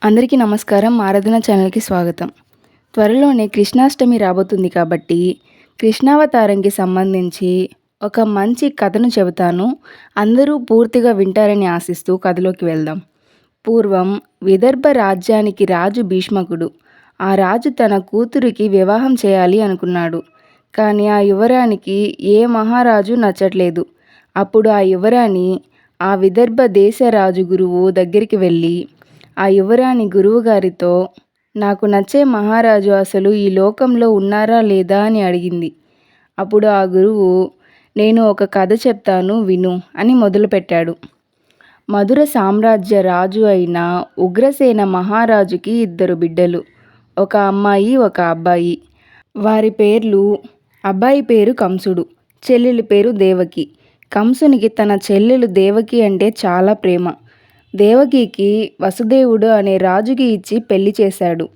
అందరికీ నమస్కారం. ఆరాధన ఛానల్‌కి స్వాగతం. త్వరలోనే కృష్ణాష్టమి రాబోతుంది కాబట్టి, కృష్ణావతారంకి సంబంధించి ఒక మంచి కథను చెబుతాను. అందరూ పూర్తిగా వింటారని ఆశిస్తూ కథలోకి వెళ్దాం. పూర్వం విదర్భ రాజ్యానికి రాజు భీష్మకుడు. ఆ రాజు తన కూతురికి వివాహం చేయాలి అనుకున్నాడు. కానీ ఆ యువరానికి ఏ మహారాజు నచ్చట్లేదు. అప్పుడు ఆ యువరాణి ఆ విదర్భ దేశ రాజు గురువు దగ్గరికి వెళ్ళి ఆ యువరాణి గురువుగారితో నాకు నచ్చే మహారాజు అసలు ఈ లోకంలో ఉన్నారా లేదా అని అడిగింది. అప్పుడు ఆ గురువు నేను ఒక కథ చెప్తాను విను అని మొదలుపెట్టాడు. మధుర సామ్రాజ్య రాజు అయిన ఉగ్రసేన మహారాజుకి 2 బిడ్డలు. ఒక అమ్మాయి ఒక అబ్బాయి. వారి పేర్లు అబ్బాయి పేరు కంసుడు, చెల్లెలి పేరు దేవకి. కంసునికి తన చెల్లెలు దేవకి అంటే చాలా ప్రేమ. దేవకికి వసుదేవుడు అనే రాజుకి ఇచ్చి పెళ్లి చేశాడు.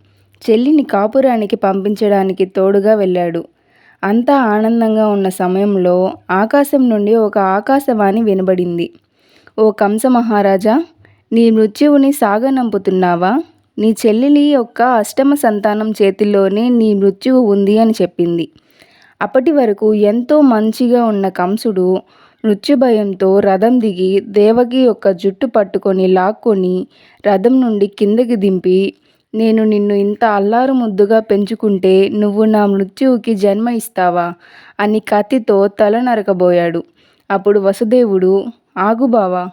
చెల్లిని కాపురానికి పంపించడానికి తోడుగా వెళ్ళాడు. అంతా ఆనందంగా ఉన్న సమయంలో ఆకాశం నుండి ఒక ఆకాశవాణి వినబడింది. ఓ కంస మహారాజా, నీ మృత్యువుని సాగనంపుతున్నావా? నీ చెల్లెలి యొక్క అష్టమ సంతానం చేతిలోనే నీ మృత్యువు ఉంది అని చెప్పింది. అప్పటి వరకు ఎంతో మంచిగా ఉన్న కంసుడు మృత్యుభయంతో రథం దిగి దేవకి యొక్క జుట్టు పట్టుకొని లాక్కొని రథం నుండి కిందకి దింపి, నేను నిన్ను ఇంత అల్లారు ముద్దుగా పెంచుకుంటే నువ్వు నా మృత్యువుకి జన్మ ఇస్తావా అని కత్తితో తల నరకబోయాడు. అప్పుడు వసుదేవుడు, ఆగు బావా,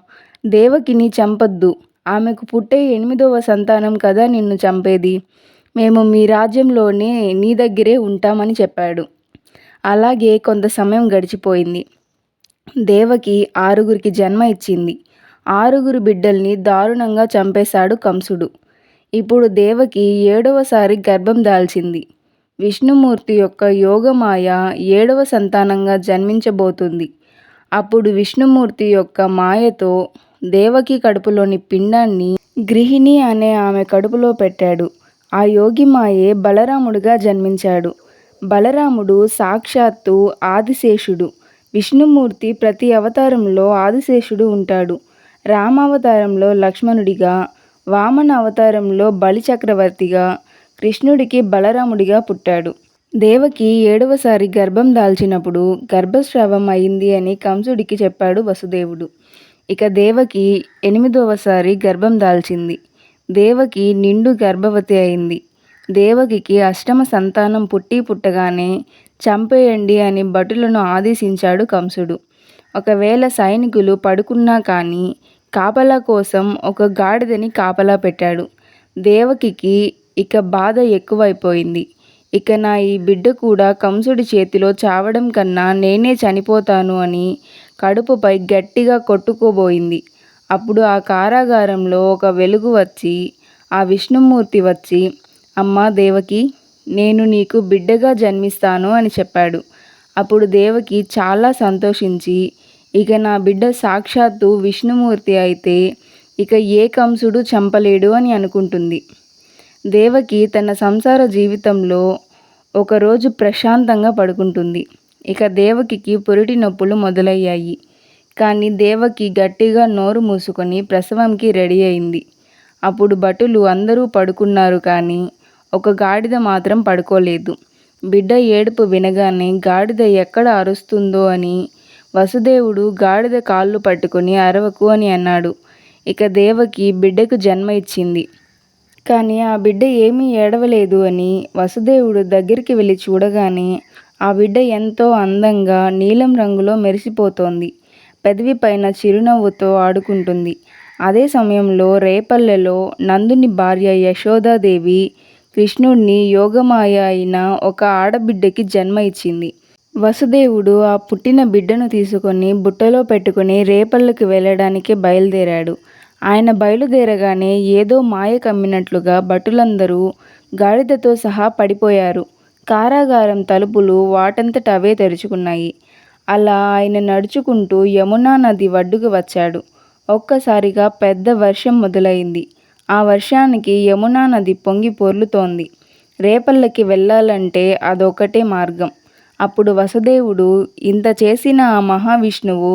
దేవకిని చంపొద్దు. ఆమెకు పుట్టే 8వ సంతానం కదా నిన్ను చంపేది. మేము మీ రాజ్యంలోనే నీ దగ్గరే ఉంటామని చెప్పాడు. అలాగే కొంత సమయం గడిచిపోయింది. దేవకి 6గురికి జన్మ ఇచ్చింది. 6గురు బిడ్డల్ని దారుణంగా చంపేశాడు కంసుడు. ఇప్పుడు దేవకి 7వసారి గర్భం దాల్చింది. విష్ణుమూర్తి యొక్క యోగమాయ 7వ సంతానంగా జన్మించబోతుంది. అప్పుడు విష్ణుమూర్తి యొక్క మాయతో దేవకి కడుపులోని పిండాన్ని గృహిణి అనే ఆమె కడుపులో పెట్టాడు. ఆ యోగి మాయే బలరాముడుగా జన్మించాడు. బలరాముడు సాక్షాత్తు ఆదిశేషుడు. విష్ణుమూర్తి ప్రతి అవతారంలో ఆదిశేషుడు ఉంటాడు. రామావతారంలో లక్ష్మణుడిగా, వామన అవతారంలో బలి చక్రవర్తిగా, కృష్ణుడికి బలరాముడిగా పుట్టాడు. దేవకి 7వసారి గర్భం దాల్చినప్పుడు గర్భస్రావం అయింది అని కంసుడికి చెప్పాడు వసుదేవుడు. ఇక దేవకి 8వసారి గర్భం దాల్చింది. దేవకి నిండు గర్భవతి అయింది. దేవకికి అష్టమ సంతానం పుట్టగానే చంపేయండి అని భటులను ఆదేశించాడు కంసుడు. ఒకవేళ సైనికులు పడుకున్నా కానీ కాపలా కోసం ఒక గాడిదని కాపలా పెట్టాడు. దేవకికి ఇక బాధ ఎక్కువైపోయింది. ఇక నా ఈ బిడ్డ కూడా కంసుడి చేతిలో చావడం కన్నా నేనే చనిపోతాను అని కడుపుపై గట్టిగా కొట్టుకోబోయింది. అప్పుడు ఆ కారాగారంలో ఒక వెలుగు వచ్చి ఆ విష్ణుమూర్తి వచ్చి, అమ్మా దేవకి, నేను నీకు బిడ్డగా జన్మిస్తాను అని చెప్పాడు. అప్పుడు దేవకి చాలా సంతోషించి, ఇక నా బిడ్డ సాక్షాత్తు విష్ణుమూర్తి అయితే ఇక ఏ కంసుడు చంపలేడు అని అనుకుంటుంది. దేవకి తన సంసార జీవితంలో ఒకరోజు ప్రశాంతంగా పడుకుంటుంది. ఇక దేవకికి పురిటి నొప్పులు మొదలయ్యాయి. కానీ దేవకి గట్టిగా నోరు మూసుకొని ప్రసవంకి రెడీ అయింది. అప్పుడు భటులు అందరూ పడుకున్నారు కానీ ఒక గాడిద మాత్రం పడుకోలేదు. బిడ్డ ఏడుపు వినగానే గాడిద ఎక్కడ అరుస్తుందో అని వసుదేవుడు గాడిద కాళ్ళు పట్టుకొని అరవకు అని అన్నాడు. ఇక దేవకి బిడ్డకు జన్మ ఇచ్చింది. కానీ ఆ బిడ్డ ఏమీ ఏడవలేదు అని వసుదేవుడు దగ్గరికి వెళ్ళి చూడగానే ఆ బిడ్డ ఎంతో అందంగా నీలం రంగులో మెరిసిపోతోంది. పెదవి పైన చిరునవ్వుతో ఆడుకుంటుంది. అదే సమయంలో రేపల్లెలో నందుని భార్య యశోదాదేవి కృష్ణుడిని యోగమాయ అయిన ఒక ఆడబిడ్డకి జన్మ ఇచ్చింది. వసుదేవుడు ఆ పుట్టిన బిడ్డను తీసుకొని బుట్టలో పెట్టుకుని రేపల్లెకి వెళ్ళడానికి బయలుదేరాడు. ఆయన బయలుదేరగానే ఏదో మాయ కమ్మినట్లుగా భటులందరూ గాడిదతో సహా పడిపోయారు. కారాగారం తలుపులు వాటంతట అవే తెరుచుకున్నాయి. అలా ఆయన నడుచుకుంటూ యమునా నది ఒడ్డుకు వచ్చాడు. ఒక్కసారిగా పెద్ద వర్షం మొదలైంది. ఆ వర్షానికి యమునా నది పొంగి పొర్లుతోంది. రేపల్లెకి వెళ్ళాలంటే అదొకటే మార్గం. అప్పుడు వసుదేవుడు ఇంత చేసిన ఆ మహావిష్ణువు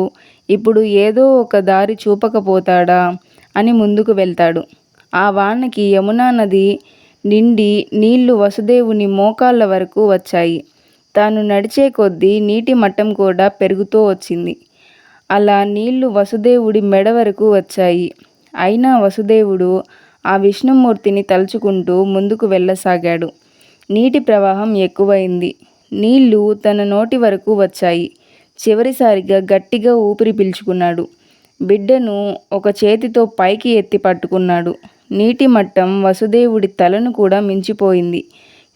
ఇప్పుడు ఏదో ఒక దారి చూపకపోతాడా అని ముందుకు వెళ్తాడు. ఆ వానకి యమునా నది నిండి నీళ్లు వసుదేవుని మోకాళ్ళ వరకు వచ్చాయి. తాను నడిచే కొద్దీ నీటి మట్టం కూడా పెరుగుతూ వచ్చింది. అలా నీళ్లు వసుదేవుడి మెడ వరకు వచ్చాయి. అయినా వసుదేవుడు ఆ విష్ణుమూర్తిని తలుచుకుంటూ ముందుకు వెళ్ళసాగాడు. నీటి ప్రవాహం ఎక్కువైంది. నీళ్లు తన నోటి వరకు వచ్చాయి. చివరిసారిగా గట్టిగా ఊపిరి పీల్చుకున్నాడు. బిడ్డను ఒక చేతితో పైకి ఎత్తి పట్టుకున్నాడు. నీటి మట్టం వసుదేవుడి తలను కూడా మించిపోయింది.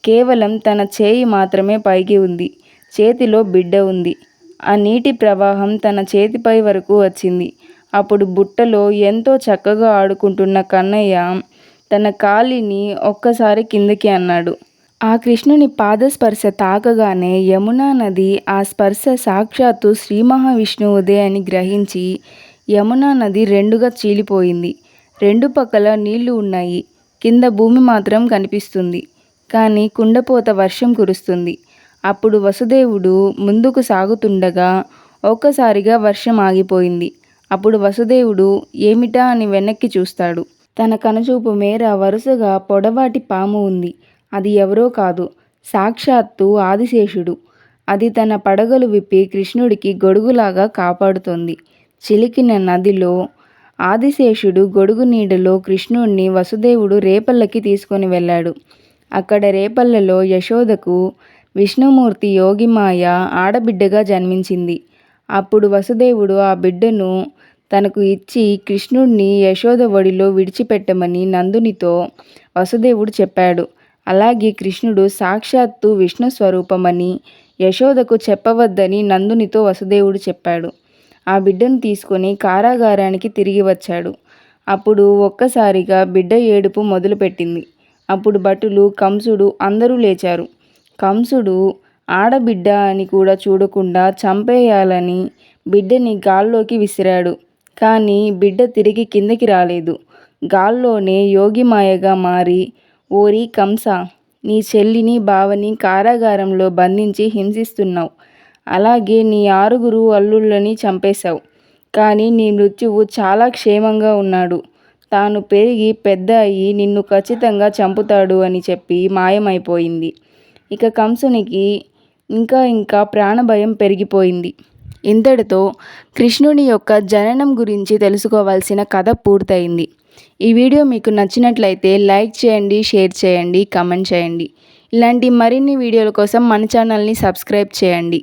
కేవలం తన చేయి మాత్రమే పైకి ఉంది. చేతిలో బిడ్డ ఉంది. ఆ నీటి ప్రవాహం తన చేతిపై వరకు వచ్చింది. అప్పుడు బుట్టలో ఎంతో చక్కగా ఆడుకుంటున్న కన్నయ్య తన కాలిని ఒక్కసారి కిందకి అన్నాడు. ఆ కృష్ణుని పాదస్పర్శ తాకగానే యమునా నది ఆ స్పర్శ సాక్షాత్తు శ్రీ మహావిష్ణువుదే అని గ్రహించి యమునా నది రెండుగా చీలిపోయింది. రెండు పక్కల నీళ్లు ఉన్నాయి. కింద భూమి మాత్రం కనిపిస్తుంది. కానీ కుండపోత వర్షం కురుస్తుంది. అప్పుడు వసుదేవుడు ముందుకు సాగుతుండగా ఒక్కసారిగా వర్షం ఆగిపోయింది. అప్పుడు వసుదేవుడు ఏమిటా అని వెనక్కి చూస్తాడు. తన కనుచూపు మేర వరుసగా పొడవాటి పాము ఉంది. అది ఎవరో కాదు, సాక్షాత్తు ఆదిశేషుడు. అది తన పడగలు విప్పి కృష్ణుడికి గొడుగులాగా కాపాడుతోంది. చిలికిన నదిలో ఆదిశేషుడు గొడుగు నీడలో కృష్ణుడిని వసుదేవుడు రేపల్లకి తీసుకొని వెళ్ళాడు. అక్కడ రేపల్లలో యశోదకు విష్ణుమూర్తి యోగిమాయ ఆడబిడ్డగా జన్మించింది. అప్పుడు వసుదేవుడు ఆ బిడ్డను తనకు ఇచ్చి కృష్ణుడిని యశోద ఒడిలో విడిచిపెట్టమని నందునితో వసుదేవుడు చెప్పాడు. అలాగే కృష్ణుడు సాక్షాత్తు విష్ణు స్వరూపమని యశోదకు చెప్పవద్దని నందునితో వసుదేవుడు చెప్పాడు. ఆ బిడ్డను తీసుకొని కారాగారానికి తిరిగి వచ్చాడు. అప్పుడు ఒక్కసారిగా బిడ్డ ఏడుపు మొదలుపెట్టింది. అప్పుడు భటులు, కంసుడు అందరూ లేచారు. కంసుడు ఆడబిడ్డ అని కూడా చూడకుండా చంపేయాలని బిడ్డని గాల్లోకి విసిరాడు. కానీ బిడ్డ తిరిగి కిందకి రాలేదు. గాల్లోనే యోగిమాయగా మారి, ఓరి కంస, నీ చెల్లిని బావని కారాగారంలో బంధించి హింసిస్తున్నావు. అలాగే నీ 6 అల్లుళ్ళని చంపేశావు. కానీ నీ మృత్యువు చాలా క్షేమంగా ఉన్నాడు. తాను పెరిగి పెద్ద అయి నిన్ను ఖచ్చితంగా చంపుతాడు అని చెప్పి మాయమైపోయింది. ఇక కంసునికి ఇంకా ప్రాణభయం పెరిగిపోయింది. ఇంతటితో కృష్ణుని యొక్క జననం గురించి తెలుసుకోవాల్సిన కథ పూర్తయింది. ఈ వీడియో మీకు నచ్చినట్లయితే లైక్ చేయండి, షేర్ చేయండి, కామెంట్ చేయండి. ఇలాంటి మరిన్ని వీడియోల కోసం మన ఛానల్ని సబ్స్క్రైబ్ చేయండి.